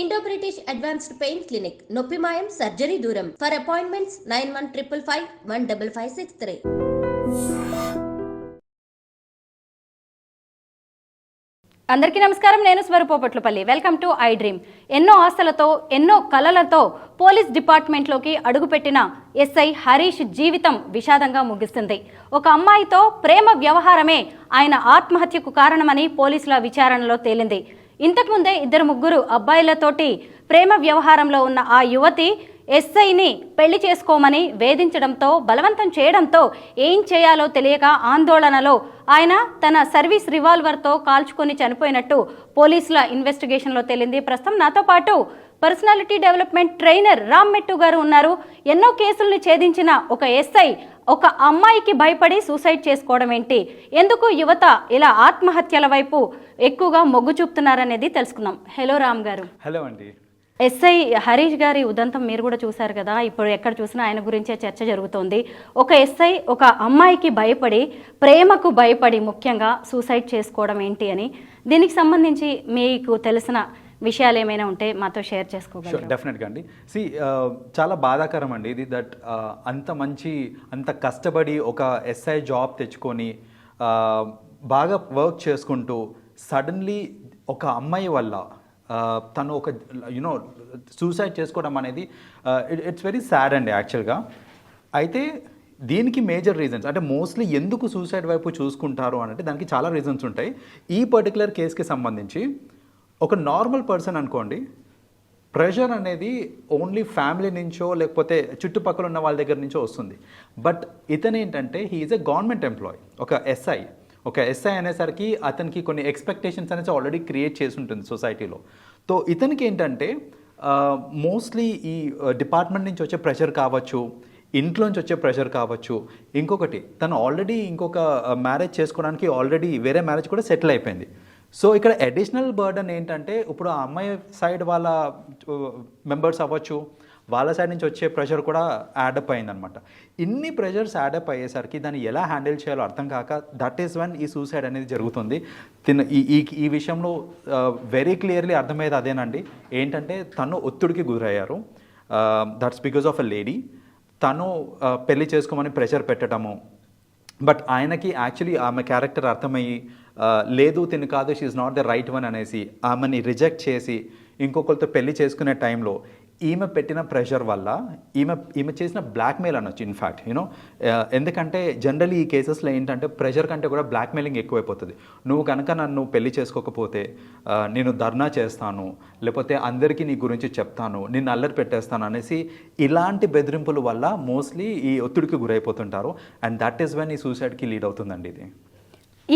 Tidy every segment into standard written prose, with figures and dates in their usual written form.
Indo British advanced pain clinic నొప్పి మాయం surgery దూరం ఫర్ అపాయింట్మెంట్స్ 9155515563. అందరికీ నమస్కారం. నేను స్వరూపపట్లపల్లి. Welcome to I dream. ఎన్నో ఆశలతో ఎన్నో కలలతో పోలీస్ డిపార్ట్మెంట్లోకి అడుగుపెట్టిన ఎస్ఐ హరీష్ జీవితం విషాదంగా ముగిస్తుంది. ఒక అమ్మాయితో ప్రేమ వ్యవహారమే ఆయన ఆత్మహత్యకు కారణమని పోలీసుల విచారణలో తేలింది. ఇంతకుముందే ముగ్గురు అబ్బాయిలతోటి ప్రేమ వ్యవహారంలో ఉన్న ఆ యువతి ఎస్ఐని పెళ్లి చేసుకోమని వేధించడంతో, బలవంతం చేయడంతో ఏం చేయాలో తెలియక ఆందోళనలో ఆయన తన సర్వీస్ రివాల్వర్తో కాల్చుకొని చనిపోయినట్టు పోలీసుల ఇన్వెస్టిగేషన్లో తేలింది. ప్రస్తుతం నాతో పాటు పర్సనాలిటీ డెవలప్మెంట్ ట్రైనర్ రామ్ మెట్టు గారు ఉన్నారు. ఎన్నో కేసుల్ని ఛేదించిన ఒక ఎస్ఐ ఒక అమ్మాయికి భయపడి సూసైడ్ చేసుకోవడం ఏంటి, ఎందుకు యువత ఇలా ఆత్మహత్యల వైపు ఎక్కువగా మొగ్గు చూపుతున్నారనేది తెలుసుకుందాం. హలో రామ్ గారు. హలో అండి. ఎస్ఐ హరీష్ గారి ఉదంతం మీరు కూడా చూశారు కదా. ఇప్పుడు ఎక్కడ చూసినా ఆయన గురించే చర్చ జరుగుతోంది. ఒక ఎస్ఐ ఒక అమ్మాయికి భయపడి, ప్రేమకు భయపడి ముఖ్యంగా సూసైడ్ చేసుకోవడం ఏంటి అని, దీనికి సంబంధించి మీకు తెలిసిన విషయాలు ఏమైనా ఉంటే మాతో షేర్ చేసుకోగలరు? డెఫినెట్గా అండి. చాలా బాధాకరం అండి ఇది. దట్ అంత కష్టపడి ఒక ఎస్ఐ జాబ్ తెచ్చుకొని బాగా వర్క్ చేసుకుంటూ సడన్లీ ఒక అమ్మాయి వల్ల తను ఒక సూసైడ్ చేసుకోవడం అనేది ఇట్స్ వెరీ సాడ్ అండి యాక్చువల్గా. అయితే దీనికి మేజర్ రీజన్స్ అంటే మోస్ట్లీ ఎందుకు సూసైడ్ వైపు చూసుకుంటారు అంటే దానికి చాలా రీజన్స్ ఉంటాయి. ఈ పర్టికులర్ కేసుకి సంబంధించి ఒక నార్మల్ పర్సన్ అనుకోండి, ప్రెషర్ అనేది ఓన్లీ ఫ్యామిలీ నుంచో లేకపోతే చుట్టుపక్కల ఉన్న వాళ్ళ దగ్గర నుంచో వస్తుంది. బట్ ఇతను ఏంటంటే he is a government employee, ఒక ఎస్ఐ అనేసరికి అతనికి కొన్ని ఎక్స్పెక్టేషన్స్ అనేది ఆల్రెడీ క్రియేట్ చేసి ఉంటుంది సొసైటీలో. సో ఇతనికి ఏంటంటే మోస్ట్లీ ఈ డిపార్ట్మెంట్ నుంచి వచ్చే ప్రెషర్ కావచ్చు, ఇంట్లోంచి వచ్చే ప్రెషర్ కావచ్చు, ఇంకొకటి తను ఆల్రెడీ ఇంకొక మ్యారేజ్ చేసుకోవడానికి ఆల్రెడీ వేరే మ్యారేజ్ కూడా సెటిల్ అయిపోయింది. సో ఇక్కడ అడిషనల్ బర్డన్ ఏంటంటే ఇప్పుడు ఆ అమ్మాయి సైడ్ వాళ్ళ మెంబర్స్ అవ్వచ్చు, వాళ్ళ సైడ్ నుంచి వచ్చే ప్రెషర్ కూడా యాడప్ అయిందనమాట. ఇన్ని ప్రెషర్స్ యాడప్ అయ్యేసరికి దాన్ని ఎలా హ్యాండిల్ చేయాలో అర్థం కాక దట్ ఈస్ వన్ ఈ సూసైడ్ అనేది జరుగుతుంది. ఈ విషయంలో వెరీ క్లియర్లీ అర్థమయ్యేది అదేనండి. ఏంటంటే తను ఒత్తిడికి గురయ్యారు. That's because of a lady. తను పెళ్లి చేసుకోమని ప్రెషర్ పెట్టడము, బట్ ఆయనకి యాక్చువల్లీ ఆమె క్యారెక్టర్ అర్థమయ్యి లేదు తిను కాదు, she is not the right one అనేసి ఆమెని రిజెక్ట్ చేసి ఇంకొకరితో పెళ్లి చేసుకునే టైంలో ఈమె పెట్టిన ప్రెషర్ వల్ల ఈమె చేసిన బ్లాక్మెయిల్ అనొచ్చు ఇన్ఫ్యాక్ట్. ఎందుకంటే జనరల్లీ ఈ కేసెస్లో ఏంటంటే ప్రెషర్ కంటే కూడా బ్లాక్మెయిలింగ్ ఎక్కువైపోతుంది. నువ్వు కనుక నన్ను పెళ్లి చేసుకోకపోతే నేను ధర్నా చేస్తాను, లేకపోతే అందరికీ నీ గురించి చెప్తాను, నిన్ను అల్లరి పెట్టేస్తాను అనేసి ఇలాంటి బెదిరింపుల వల్ల మోస్ట్లీ ఈ ఒత్తిడికి గురైపోతుంటారు. అండ్ దట్ ఈస్ వెన్ ఈ సూసైడ్కి లీడ్ అవుతుందండి ఇది.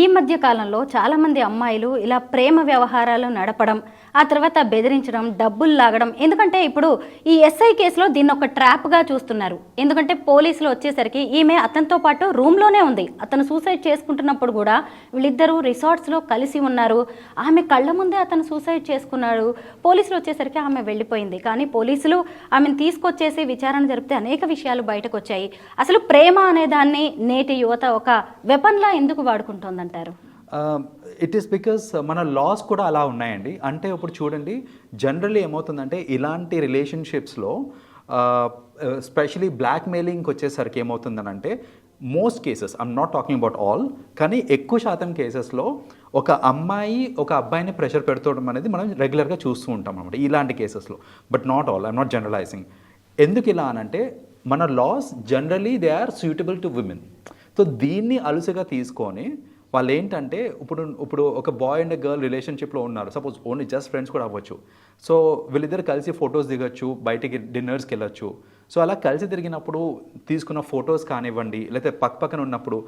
ఈ మధ్య కాలంలో చాలామంది అమ్మాయిలు ఇలా ప్రేమ వ్యవహారాలు నడపడం, ఆ తర్వాత బెదిరించడం, డబ్బులు లాగడం. ఎందుకంటే ఇప్పుడు ఈ ఎస్ఐ కేసులో దీన్ని ఒక ట్రాప్గా చూస్తున్నారు. ఎందుకంటే పోలీసులు వచ్చేసరికి ఈమె అతనితో పాటు రూమ్లోనే ఉంది. అతను సూసైడ్ చేసుకుంటున్నప్పుడు కూడా వీళ్ళిద్దరూ రిసార్ట్స్లో కలిసి ఉన్నారు. ఆమె కళ్ళ ముందే అతను సూసైడ్ చేసుకున్నాడు. పోలీసులు వచ్చేసరికి ఆమె వెళ్ళిపోయింది. కానీ పోలీసులు ఆమెను తీసుకొచ్చేసి విచారణ జరిపితే అనేక విషయాలు బయటకు వచ్చాయి. అసలు ప్రేమ అనే దాన్ని నేటి యువత ఒక వెపన్లా ఎందుకు వాడుకుంటుంది అంటారు? ఇట్ ఈస్ బికాస్ మన లాస్ కూడా అలా ఉన్నాయండి. అంటే ఇప్పుడు చూడండి, జనరల్లీ ఏమవుతుందంటే ఇలాంటి రిలేషన్షిప్స్లో స్పెషలీ బ్లాక్మెయిలింగ్కి వచ్చేసరికి ఏమవుతుందనంటే most cases, I'm not talking about all, కానీ ఎక్కువ శాతం కేసెస్లో ఒక అమ్మాయి ఒక అబ్బాయిని ప్రెషర్ పెడుతుండడం అనేది మనం రెగ్యులర్గా చూస్తూ ఉంటాం అన్నమాట ఇలాంటి కేసెస్లో. But not all, I'm not generalizing. ఎందుకు ఇలా అనంటే మన laws generally they are suitable to women. So దీన్ని అలుసుగా తీసుకొని వాళ్ళు ఏంటంటే ఇప్పుడు ఒక బాయ్ అండ్ గర్ల్ రిలేషన్షిప్లో ఉన్నారు, సపోజ్ ఓన్లీ జస్ట్ ఫ్రెండ్స్ కూడా అవ్వచ్చు. సో వీళ్ళిద్దరు కలిసి ఫొటోస్ దిగొచ్చు, బయటికి డిన్నర్స్కి వెళ్ళొచ్చు. సో అలా కలిసి తిరిగినప్పుడు తీసుకున్న ఫొటోస్ కానివ్వండి, లేకపోతే పక్కన ఉన్నప్పుడు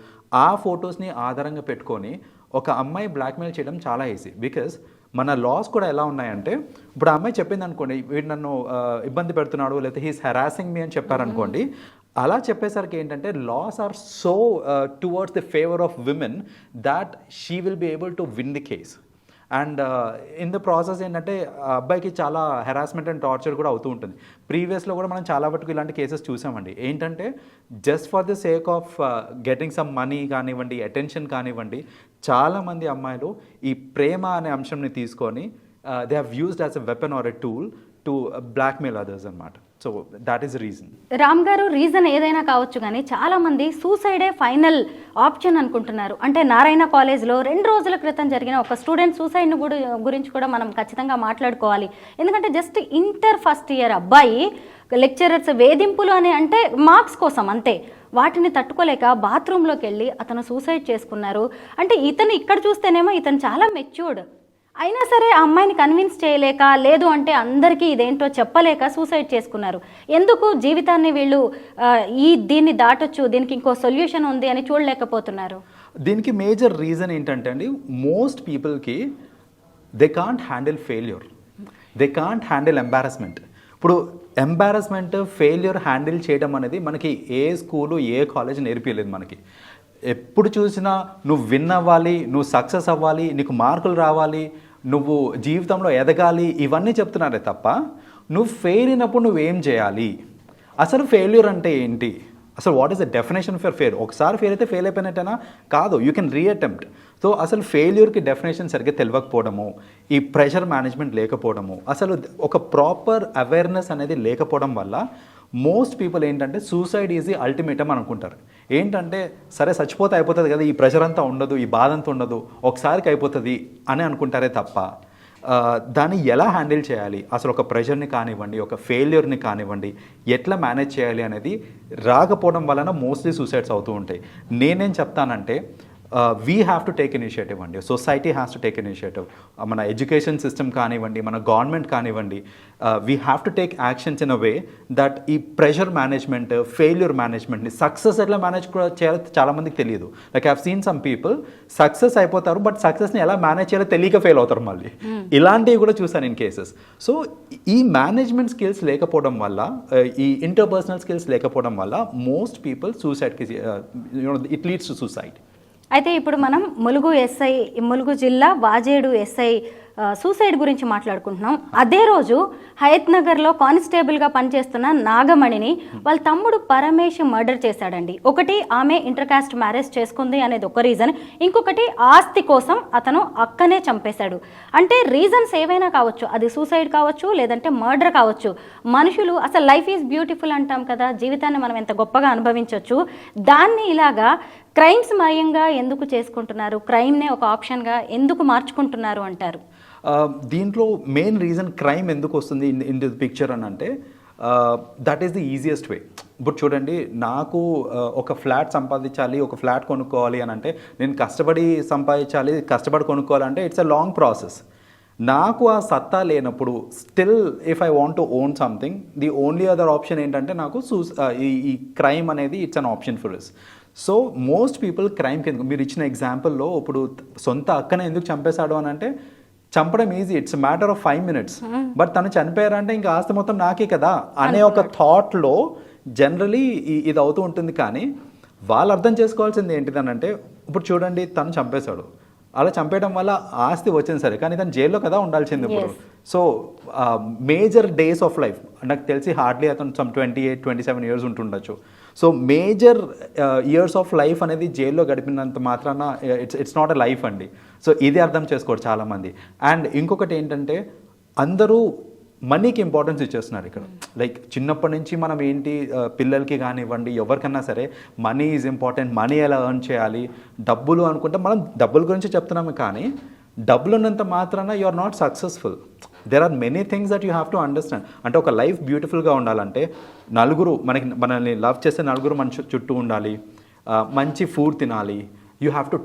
ఆ ఫొటోస్ని ఆధారంగా పెట్టుకొని ఒక అమ్మాయి బ్లాక్మెయిల్ చేయడం చాలా ఈజీ. బికాస్ మన లాస్ కూడా ఎలా ఉన్నాయంటే ఇప్పుడు ఆ అమ్మాయి చెప్పింది అనుకోండి, వీడు నన్ను ఇబ్బంది పెడుతున్నాడు, లేకపోతే హీస్ హెరాసింగ్ మీ అని చెప్పారనుకోండి, అలా చెప్పేసరికి ఏంటంటే laws are so towards the favour of women that she will be able to win the case. And in the process ఏంటంటే అబ్బాయికి చాలా హెరాస్మెంట్ అండ్ టార్చర్ కూడా అవుతూ ఉంటుంది. ప్రీవియస్లో కూడా మనం చాలా వరకు ఇలాంటి కేసెస్ చూసామండి. ఏంటంటే just for the sake of getting some money కానివ్వండి, అటెన్షన్ కానివ్వండి, చాలామంది అమ్మాయిలు ఈ ప్రేమ అనే అంశంని తీసుకొని they have used as a weapon or a tool to blackmail others అనమాట. So that is reason. Ram garu, reason ఏదైనా కావచ్చు కానీ చాలా మంది సూసైడే ఫైనల్ ఆప్షన్ అనుకుంటున్నారు. అంటే నారాయణ కాలేజ్లో 2 రోజుల క్రితం జరిగిన ఒక స్టూడెంట్ సూసైడ్ గురించి కూడా మనం ఖచ్చితంగా మాట్లాడుకోవాలి. ఎందుకంటే జస్ట్ ఇంటర్ ఫస్ట్ ఇయర్ అబ్బాయి లెక్చరర్స్ వేధింపులు అని అంటే మార్క్స్ కోసం అంతే, వాటిని తట్టుకోలేక బాత్రూంలోకి వెళ్ళి అతను సూసైడ్ చేసుకున్నారు. అంటే ఇతను ఇక్కడ చూస్తేనేమో ఇతను చాలా మెచ్యూర్డ్, అయినా సరే ఆ అమ్మాయిని కన్విన్స్ చేయలేక, లేదు అంటే అందరికీ ఇదేంటో చెప్పలేక సూసైడ్ చేసుకున్నారు. ఎందుకు జీవితాన్ని వీళ్ళు దీన్ని దాటొచ్చు, దీనికి ఇంకో సొల్యూషన్ ఉంది అని చూడలేకపోతున్నారు? దీనికి మేజర్ రీజన్ ఏంటంటే అండి, మోస్ట్ పీపుల్కి they can't handle failure, they can't handle embarrassment. ఇప్పుడు ఎంబారస్మెంట్, ఫెయిల్యూర్ హ్యాండిల్ చేయడం అనేది మనకి ఏ స్కూలు ఏ కాలేజ్ నేర్పించలేదు. మనకి ఎప్పుడు చూసినా నువ్వు విన్ అవ్వాలి, నువ్వు సక్సెస్ అవ్వాలి, నీకు మార్కులు రావాలి, నువ్వు జీవితంలో ఎదగాలి, ఇవన్నీ చెప్తున్నారే తప్ప నువ్వు ఫెయిల్ అయినప్పుడు నువ్వేం చేయాలి, అసలు ఫెయిల్యూర్ అంటే ఏంటి, అసలు what is the definition for fail. ఒకసారి ఫెయిల్ అయితే ఫెయిల్ అయిపోయినట్టేనా? కాదు, యూ కెన్ రీఅటెంప్ట్. సో అసలు ఫెయిల్యూర్కి డెఫినేషన్ సరిగ్గా తెలియకపోవడము, ఈ ప్రెషర్ మేనేజ్మెంట్ లేకపోవడము, అసలు ఒక ప్రాపర్ అవేర్నెస్ అనేది లేకపోవడం వల్ల మోస్ట్ పీపుల్ ఏంటంటే సూసైడ్ ఈజ్ ది అల్టిమేటం అనుకుంటారు. ఏంటంటే సరే చచ్చిపోతే అయిపోతుంది కదా, ఈ ప్రెషర్ అంతా ఉండదు, ఈ బాధ అంతా ఉండదు, ఒకసారికి అయిపోతుంది అని అనుకుంటారే తప్ప దాన్ని ఎలా హ్యాండిల్ చేయాలి, అసలు ఒక ప్రెషర్ని కానివ్వండి, ఒక ఫెయిల్యూర్ని కానివ్వండి, ఎట్లా మేనేజ్ చేయాలి అనేది రాకపోవడం వలన మోస్ట్లీ సూసైడ్స్ అవుతూ ఉంటాయి. నేనేం చెప్తానంటే we have to take initiative అండి. Society has to take initiative. మన ఎడ్యుకేషన్ సిస్టమ్ కానివ్వండి, మన గవర్నమెంట్ కానివ్వండి, we have to take actions in a way that ఈ ప్రెషర్ మేనేజ్మెంట్, ఫెయిల్యూర్ మేనేజ్మెంట్ని, సక్సెస్ ఎట్లా మేనేజ్ చేయాలో చాలామందికి తెలియదు. Like I have seen some people success అయిపోతారు, బట్ సక్సెస్ని ఎలా మేనేజ్ చేయాలో తెలియక ఫెయిల్ అవుతారు మళ్ళీ. ఇలాంటివి కూడా చూసాను ఇన్ కేసెస్. సో ఈ మేనేజ్మెంట్ స్కిల్స్ లేకపోవడం వల్ల, ఈ ఇంటర్పర్సనల్ స్కిల్స్ లేకపోవడం వల్ల మోస్ట్ పీపుల్ సూసైడ్కి ఇట్ లీడ్స్ టు సూసైడ్. అయితే ఇప్పుడు మనం ములుగు జిల్లా వాజేడు ఎస్ఐ సూసైడ్ గురించి మాట్లాడుకుంటున్నాం. అదే రోజు హయత్ నగర్లో కానిస్టేబుల్గా పనిచేస్తున్న నాగమణిని వాళ్ళ తమ్ముడు పరమేష్ మర్డర్ చేశాడండి. ఒకటి ఆమె ఇంటర్ కాస్ట్ మ్యారేజ్ చేసుకుంది అనేది ఒక రీజన్, ఇంకొకటి ఆస్తి కోసం అతను అక్కనే చంపేశాడు. అంటే రీజన్స్ ఏవైనా కావచ్చు, అది సూసైడ్ కావచ్చు, లేదంటే మర్డర్ కావచ్చు. మనుషులు అసలు లైఫ్ ఈజ్ బ్యూటిఫుల్ అంటాం కదా, జీవితాన్ని మనం ఎంత గొప్పగా అనుభవించవచ్చు, దాన్ని ఇలాగా క్రైమ్స్ మయంగా ఎందుకు చేసుకుంటున్నారు, క్రైమ్నే ఒక ఆప్షన్గా ఎందుకు మార్చుకుంటున్నారు అంటారు? దీంట్లో మెయిన్ రీజన్ క్రైమ్ ఎందుకు వస్తుంది ఇన్ ది పిక్చర్ అని అంటే, that is the easiest way. ఇప్పుడు చూడండి, నాకు ఒక ఫ్లాట్ సంపాదించాలి, ఒక ఫ్లాట్ కొనుక్కోవాలి అని అంటే, నేను కష్టపడి సంపాదించాలి, కష్టపడి కొనుక్కోవాలంటే ఇట్స్ అ లాంగ్ ప్రాసెస్. నాకు ఆ సత్తా లేనప్పుడు still if I want to own something, the only other option ఏంటంటే నాకు ఈ క్రైమ్ అనేది it's an option for us. So most people క్రైమ్కి ఎందుకు, మీరు ఇచ్చిన ఎగ్జాంపుల్లో ఇప్పుడు సొంత అక్కనే ఎందుకు చంపేశాడు అని అంటే, చంపడం easy, it's matter of 5 minutes. But తను చనిపోయారంటే ఇంకా ఆస్తి మొత్తం నాకే కదా అనే ఒక థాట్లో జనరలీ ఇది అవుతూ ఉంటుంది. కానీ వాళ్ళు అర్థం చేసుకోవాల్సింది ఏంటిదనంటే, ఇప్పుడు చూడండి తను చంపేశాడు, అలా చంపేయడం వల్ల ఆస్తి వచ్చింది సరే, కానీ తను జైల్లో కదా ఉండాల్సింది ఇప్పుడు. So major days of life, నాకు తెలిసి హార్డ్లీ అతను సమ్ 28-27 years ఉంటుండొచ్చు. So major years of life అనేది జైల్లో గడిపినంత మాత్రాన ఇట్స్ నాట్ ఎ లైఫ్ అండి. సో ఇది అర్థం చేసుకోరు చాలామంది. అండ్ ఇంకొకటి ఏంటంటే, అందరూ మనీకి ఇంపార్టెన్స్ ఇచ్చేస్తున్నారు ఇక్కడ. లైక్ చిన్నప్పటి నుంచి మనం ఏంటి, పిల్లలకి కానివ్వండి ఎవరికన్నా సరే మనీ ఈజ్ ఇంపార్టెంట్, మనీ ఎలా ఎర్న్ చేయాలి, డబ్బులు అనుకుంటే మనం డబ్బుల గురించి చెప్తున్నాము, కానీ డబ్బులు ఉన్నంత మాత్రాన you are not successful. There are many things that you have to understand. అంటే ఒక లైఫ్ బ్యూటిఫుల్గా ఉండాలంటే మనల్ని లవ్ చేస్తే నలుగురు మన చుట్టూ ఉండాలి, మంచి ఫుడ్ తినాలి, యూ హ్యావ్ టు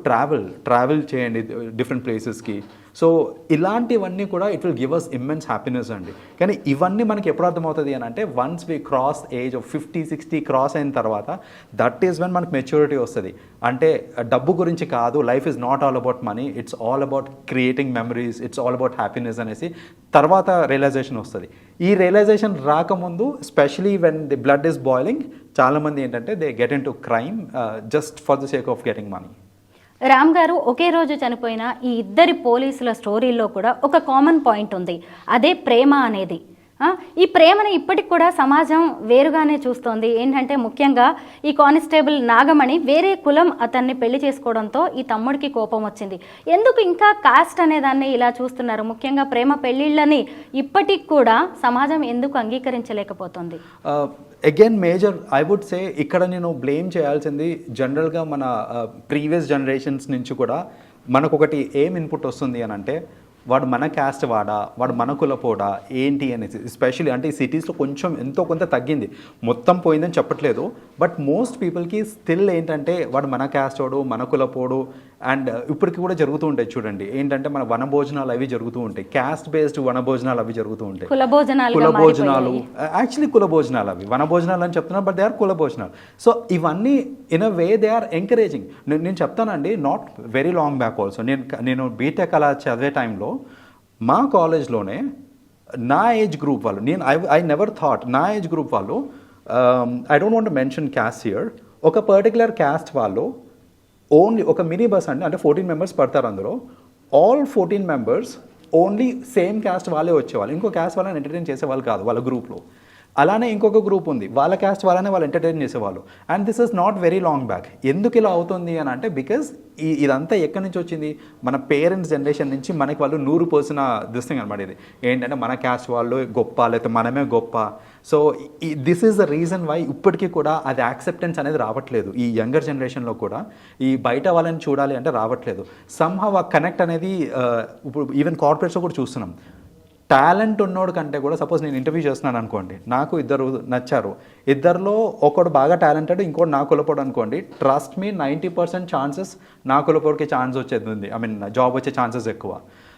ట్రావెల్ చేయండి డిఫరెంట్ ప్లేసెస్కి. సో ఇలాంటివన్నీ కూడా it will give us immense happiness అండి. కానీ ఇవన్నీ మనకి ఎప్పుడు అర్థమవుతుంది అని అంటే, once we cross age of 50-60 cross అయిన తర్వాత, దట్ ఈస్ వెన్ మనకి మెచ్యూరిటీ వస్తుంది. అంటే డబ్బు గురించి కాదు, life is not all about money, it's all about creating memories, it's all about happiness అనేసి తర్వాత రియలైజేషన్ వస్తుంది. ఈ రియలైజేషన్ రాకముందు, especially when the blood is boiling, చాలామంది ఏంటంటే they get in to crime just for the sake of getting money. Ram గారు, ఒకే రోజు చనిపోయిన ఈ ఇద్దరి పోలీసుల స్టోరీల్లో కూడా ఒక కామన్ పాయింట్ ఉంది, అదే ప్రేమ అనేది. ఈ ప్రేమను ఇప్పటికి కూడా సమాజం వేరుగానే చూస్తోంది. ఏంటంటే ముఖ్యంగా ఈ కానిస్టేబుల్ నాగమణి వేరే కులం అతన్ని పెళ్లి చేసుకోవడంతో ఈ తమ్ముడికి కోపం వచ్చింది. ఎందుకు ఇంకా కాస్ట్ అనే దాన్ని ఇలా చూస్తున్నారు? ముఖ్యంగా ప్రేమ పెళ్లిళ్ళని ఇప్పటికి కూడా సమాజం ఎందుకు అంగీకరించలేకపోతుంది? Again major I would say ఇక్కడ నేను బ్లేమ్ చేయాల్సింది జనరల్గా మన ప్రీవియస్ జనరేషన్స్ నుంచి కూడా మనకు ఒకటి ఏం ఇన్పుట్ వస్తుంది అని అంటే వాడు మన క్యాస్ట్ వాడు మన కులపోడా ఏంటి అనేసి. ఎస్పెషల్లీ అంటే ఈ సిటీస్లో కొంచెం ఎంతో కొంత తగ్గింది, మొత్తం పోయిందని చెప్పట్లేదు, బట్ మోస్ట్ పీపుల్కి స్టిల్ ఏంటంటే వాడు మన క్యాస్ట్ వాడు మన కులపోడు. అండ్ ఇప్పటికి కూడా జరుగుతూ ఉంటాయి చూడండి, ఏంటంటే మన వనభోజనాలు అవి జరుగుతూ ఉంటాయి, క్యాస్ట్ బేస్డ్ వనభోజనాలు అవి జరుగుతూ ఉంటాయి. కులభోజనాలు యాక్చువల్లీ కులభోజనాలు అవి వనభోజనాలు అని చెప్తున్నారు, బట్ దే ఆర్ కులభోజనాలు. సో ఇవన్నీ in a way they are encouraging. నేను చెప్తానండి, not very long back also నేను బీటెక్ అలా చదివే టైంలో మా కాలేజ్లోనే నా ఏజ్ గ్రూప్ వాళ్ళు, ఐ నెవర్ థాట్ నా ఏజ్ గ్రూప్ వాళ్ళు, I don't want mention caste here, ఒక పర్టికులర్ క్యాస్ట్ వాళ్ళు ఓన్లీ ఒక మినీ బస్ అండి, అంటే 14 మెంబర్స్ పడతారు అందులో, all 14 members only same caste వాళ్ళే వచ్చేవాళ్ళు, ఇంకో క్యాస్ట్ వాళ్ళని ఎంటర్టైన్ చేసేవాళ్ళు కాదు వాళ్ళ గ్రూప్లో. అలానే ఇంకొక గ్రూప్ ఉంది, వాళ్ళ క్యాస్ట్ వాళ్ళనే వాళ్ళు ఎంటర్టైన్ చేసేవాళ్ళు. And this is not very long back. ఎందుకు ఇలా అవుతుంది అని అంటే బికాజ్ ఇదంతా ఎక్కడి నుంచి వచ్చింది, మన పేరెంట్స్ జనరేషన్ నుంచి మనకి వాళ్ళు 100% దిస్తింగ్ అనమాట. ఇది ఏంటంటే మన క్యాస్ట్ వాళ్ళు గొప్ప లేకపోతే మనమే గొప్ప. So this is the reason why ఇప్పటికీ కూడా అది యాక్సెప్టెన్స్ అనేది రావట్లేదు ఈ యంగర్ జనరేషన్లో కూడా. ఈ బయట వాళ్ళని చూడాలి అంటే రావట్లేదు. సమ్హౌ ఆ కనెక్ట్ అనేది ఇప్పుడు ఈవెన్ కార్పొరేట్స్లో కూడా చూస్తున్నాం. టాలెంట్ ఉన్నోడు కంటే కూడా, సపోజ్ నేను ఇంటర్వ్యూ చేస్తున్నాను అనుకోండి, నాకు ఇద్దరు నచ్చారు, ఇద్దరిలో ఒకడు బాగా టాలెంటెడ్ ఇంకోటి నా కులపోడు అనుకోండి, ట్రస్ట్ మీ 90% ఛాన్సెస్ నా కులపోడికి ఛాన్స్ వచ్చేది ఉంది, ఐ మీన్ జాబ్ వచ్చే ఛాన్సెస్ ఎక్కువ.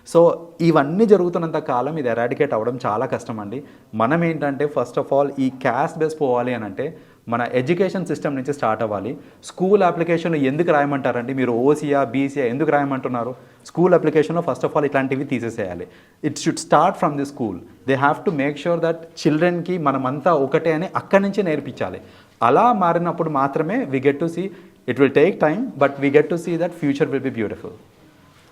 సో ఇవన్నీ జరుగుతున్నంత కాలం ఇది ఎరాడికేట్ అవ్వడం చాలా కష్టం అండి. మనం ఏంటంటే ఫస్ట్ ఆఫ్ ఆల్ ఈ క్యాస్ట్ బేస్ పోవాలి అని అంటే మన ఎడ్యుకేషన్ సిస్టమ్ నుంచి స్టార్ట్ అవ్వాలి. స్కూల్ అప్లికేషన్లో ఎందుకు రాయమంటారండి మీరు, ఓసీయా బీసీయా ఎందుకు రాయమంటున్నారు? స్కూల్ అప్లికేషన్లో ఫస్ట్ ఆఫ్ ఆల్ ఇట్లాంటివి తీసేసేయాలి. It should start from the school. They have to make sure that చిల్డ్రన్కి మనమంతా ఒకటే అని అక్కడి నుంచి నేర్పించాలి. అలా మారినప్పుడు మాత్రమే we get to see, it will take time but we get to see that future will be beautiful.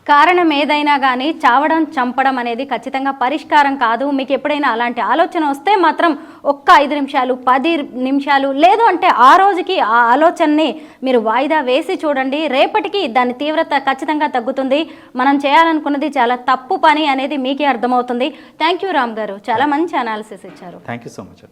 కారణం ఏదైనా కానీ చావడం చంపడం అనేది ఖచ్చితంగా పరిష్కారం కాదు. మీకు ఎప్పుడైనా అలాంటి ఆలోచన వస్తే మాత్రం ఒక్క 5 నిమిషాలు 10 నిమిషాలు లేదు అంటే ఆ రోజుకి ఆ ఆలోచనని మీరు వాయిదా వేసి చూడండి. రేపటికి దాని తీవ్రత ఖచ్చితంగా తగ్గుతుంది. మనం చేయాలనుకున్నది చాలా తప్పు పని అనేది మీకే అర్థమవుతుంది. థ్యాంక్ యూ రామ్ గారు, చాలా మంచి అనాలిసిస్ ఇచ్చారు. Thank you so much.